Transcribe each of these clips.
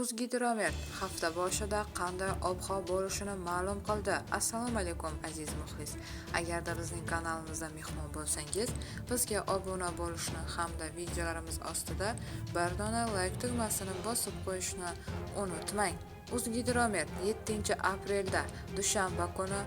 O'zgidromet hafta boshida qanday ob-havo bo'lishini ma'lum qildi. Assalomu alaykum aziz muxlis. Agarda bizning kanalimizda mehmon bo'lsangiz, bizga obuna bo'lishni hamda videolarimiz ostida bir dona like tugmasini bosib qo'yishni unutmang. O'zgidromet 7-aprelda dushanba kuni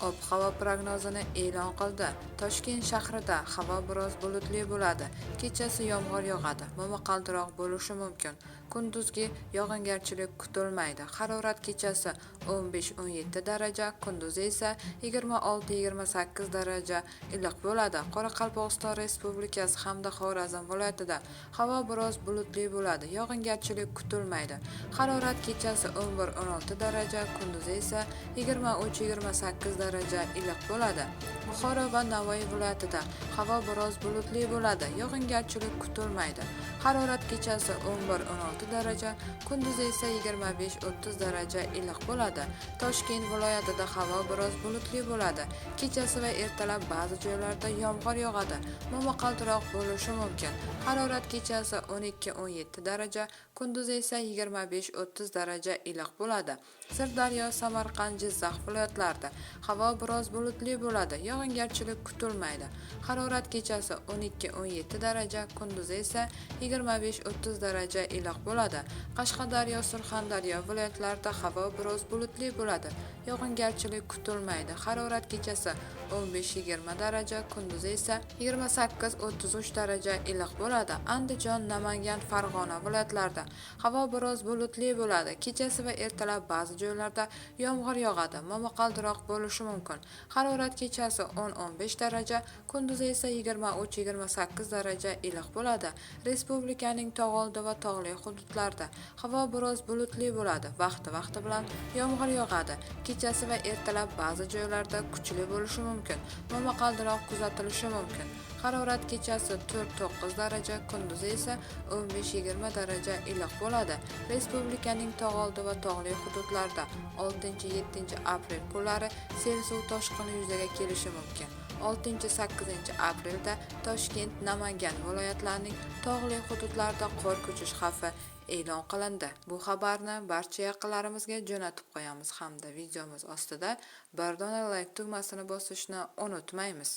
ob-havo prognozini e'lon qildi. Toshkent shahrida havo biroz bulutli bo'ladi. Kechasi yomg'ir yog'adi, momaqaldiroq bo'lishi mumkin. Kunduzgi yog'ingarchilik kutilmaydi. Harorat kechasi 15-17 daraja, kunduzi esa 26-28 daraja iliq bo'ladi. Qoraqalpog'iston Respublikasi hamda Xorazm viloyatida havo biroz bulutli bo'ladi. Yog'ingarchilik kutilmaydi. Harorat kechasi 11-16 daraja, kunduzi esa 23-28 daraja iliq bo'ladi. Buxoro va Navoiy viloyatida havo biroz bulutli bo'ladi. Yog'ingarchilik kutilmaydi. Harorat kechasi 11-16 daraja, kunduzi esa 25-30 daraja iliq bo'ladi. Toshkent viloyatida havo biroz bulutli bo'ladi. Kechasi va ertalab ba'zi joylarda yomg'ir yog'adi. Momaqaldiroq bo'lishi mumkin. Harorat kechasi 12-17 daraja, kunduzi esa 25-30 daraja iliq bo'ladi. Sirdaryo, Samarqand, Jizzax viloyatlarida havo biroz bulutli bo'ladi. Yog'ingarchilik kutilmaydi. Harorat kechasi 12-17 daraja, kunduzi esa 25-30 daraja iliq bo'ladi. Qashqadaryo, Surxondaryo viloyatlarida havo biroz bulutli bo'ladi. Yog'ingarchilik kutilmaydi. Harorat kechasi 15-20 daraja, kunduzi esa 28-33 daraja iliq bo'ladi. Andijon, Namangan, Farg'ona viloyatlarida havo biroz bulutli bo'ladi. Kechasi va ertalab ba'zi joylarda yomg'ir yog'adi. Momaqaldiroq bo'lishi mumkin. Harorat kechasi 10-15 daraja, kunduzi esa 23-28 daraja iliq bo'ladi. Respublikaning tog' oldi va tog'li hududlarida havo biroz bulutli bo'ladi. Vaqti bilan yomg'ir yog'adi. Kechasi va ertalab ba'zi joylarda kuchli bo'lishi mumkin. Momaqaldiroq kuzatilishi mumkin. Harorat kechasi 4-9 daraja, kunduzi esa 15-20 daraja iliq bo'ladi. Respublikaning tog' oldi va tog'li hududlarida 6-7 aprel kunlari sel suv toshqini yuzaga kelishi mumkin. 6-8 aprelda Toshkent, Namangan viloyatlarining tog'li hududlarida qor ko'chish xavfi e'lon qilindi. Bu xabarni barcha yaqinlarimizga jo'natib qo'yamiz hamda videomiz ostida bir dona like tugmasini bosishni unutmaymiz.